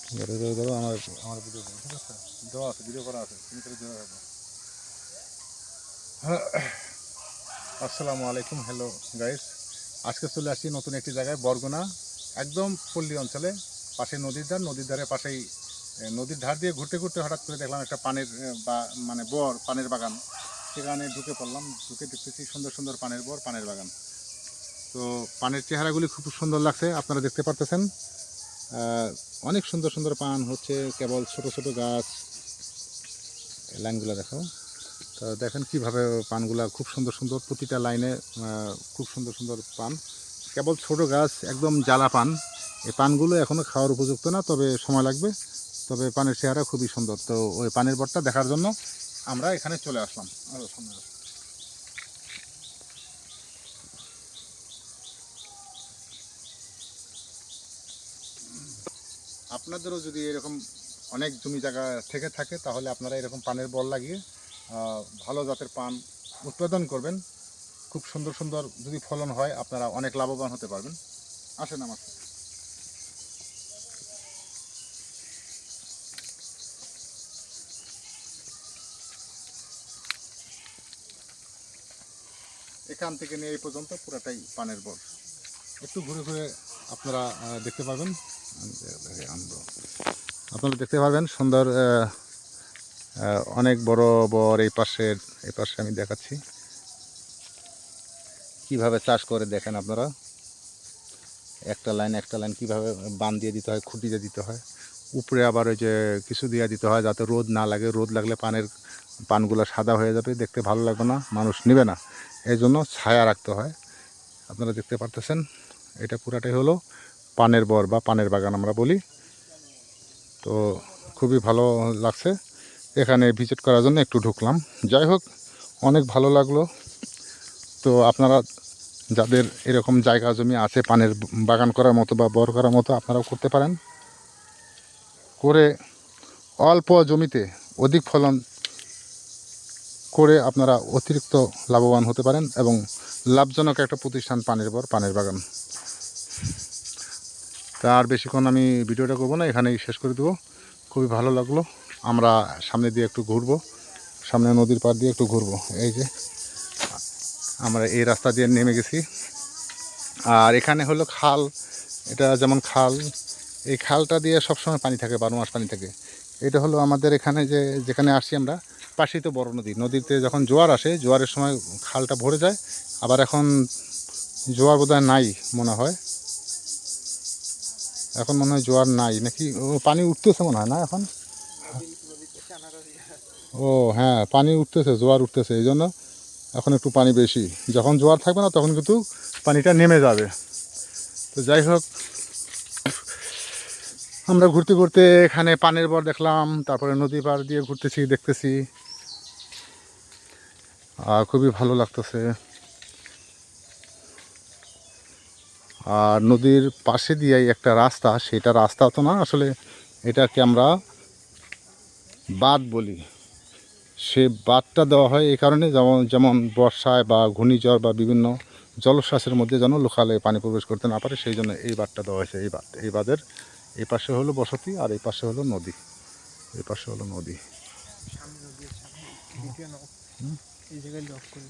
ধরো আমার আমার ভিডিও ঠিক আছে, দেওয়া আছে, ভিডিও করা আছে, তুমি করে দেওয়া হবে। আসসালামু আলাইকুম, হ্যালো গাইস। আজকে চলে আসছি নতুন একটি জায়গায়, বরগুনা একদম পল্লী অঞ্চলে, পাশে নদীর ধারে পাশেই নদীর ধার দিয়ে ঘুরতে ঘুরতে হঠাৎ করে দেখলাম একটা পানের মানে পানের বাগান। সেখানে ঢুকে পড়লাম, ঢুকে দেখতেছি সুন্দর সুন্দর পানের বাগান। তো পানের চেহারাগুলি খুব সুন্দর লাগছে, আপনারা দেখতে পারতেছেন। অনেক সুন্দর সুন্দর পান হচ্ছে, কেবল ছোট ছোট গাছ। লাইনগুলো দেখো, তো দেখেন কিভাবে পানগুলা খুব সুন্দর সুন্দর, প্রতিটা লাইনে খুব সুন্দর সুন্দর পান, কেবল ছোট গাছ, একদম জ্বালা পান। এই পানগুলো এখনও খাওয়ার উপযুক্ত না, তবে সময় লাগবে। তবে পানের চেহারা খুবই সুন্দর। তো ওই পানের বরটা দেখার জন্য আমরা এখানে চলে আসলাম। আপনাদেরও যদি এরকম অনেক জমি জায়গা থেকে থাকে, তাহলে আপনারা এরকম পানের বর লাগিয়ে ভালো জাতের পান উৎপাদন করবেন। খুব সুন্দর সুন্দর যদি ফলন হয়, আপনারা অনেক লাভবান হতে পারবেন। আসেন আমার সাথে। এখান থেকে নিয়ে এই পর্যন্ত পুরাটাই পানের বর। একটু ঘুরে ঘুরে আপনারা দেখতে পারবেন। আপনারা দেখতে পারবেন সুন্দর অনেক বড় বর। এই পাশে আমি দেখাচ্ছি কিভাবে চাষ করে, দেখেন আপনারা। একটা লাইন কিভাবে বান দিয়ে দিতে হয়, খুঁটি দিয়ে দিতে হয়, উপরে আবার ওই যে কিছু দিয়ে দিতে হয় যাতে রোদ না লাগে। রোদ লাগলে পানগুলো সাদা হয়ে যাবে, দেখতে ভালো লাগবে না, মানুষ নেবে না। এই জন্য ছায়া রাখতে হয়। আপনারা দেখতে পারতেছেন, এটা পুরাটাই হলো পানের বর বা পানের বাগান আমরা বলি। তো খুবই ভালো লাগছে এখানে ভিজিট করার জন্য, একটু ঢুকলাম। যাই হোক, অনেক ভালো লাগলো। তো আপনারা যাদের এরকম জায়গা জমি আছে পানের বাগান করার মতো বা বর করার মতো, আপনারাও করতে পারেন। করে অল্প জমিতে অধিক ফলন করে আপনারা অতিরিক্ত লাভবান হতে পারেন, এবং লাভজনক একটা প্রতিষ্ঠান পানের বাগান। তা আর বেশিক্ষণ আমি ভিডিওটা করবো না, এখানেই শেষ করে দেবো। খুবই ভালো লাগলো। আমরা সামনে দিয়ে একটু ঘুরবো, সামনে নদীর পাড় দিয়ে একটু ঘুরবো। এই যে আমরা এই রাস্তা দিয়ে নেমে গেছি। আর এখানে হলো খাল, এটা যেমন খাল, এই খালটা দিয়ে সবসময় পানি থাকে, 12 মাস পানি থাকে। এটা হলো আমাদের এখানে যেখানে আসছি আমরা, পাশেই তো বড় নদীতে যখন জোয়ার আসে, জোয়ারের সময় খালটা ভরে যায়। আবার এখন জোয়ার বোধহয় নাই মনে হয়, এখন মনে হয় জোয়ার নাই নাকি, ও পানি উঠতেছে মনে হয় না এখন। ও হ্যাঁ, পানি উঠতেছে, জোয়ার উঠতেছে, এই জন্য এখন একটু পানি বেশি। যখন জোয়ার থাকবে না, তখন কিন্তু পানিটা নেমে যাবে। তো যাই হোক, আমরা ঘুরতে ঘুরতে এখানে পানের বর দেখলাম, তারপরে নদী পাড় দিয়ে দেখতেছি, আর খুবই ভালো লাগতেছে। আর নদীর পাশে দিয়েই একটা রাস্তা, সেটা রাস্তা তো না আসলে, এটাকে আমরা বাঁধ বলি। সে বাঁধটা দেওয়া হয় এই কারণে, যেমন বর্ষায় বা ঘূর্ণিঝড় বা বিভিন্ন জলোচ্ছ্বাসের মধ্যে যেন লোকালে পানি প্রবেশ করতে না পারে, সেই জন্য এই বাঁধটা দেওয়া হয়েছে। এই বাঁধের এই পাশে হলো বসতি, আর এই পাশে হলো নদী। এই পাশে হলো নদী। সামনে নদী আছে, এই জায়গায় লক করে।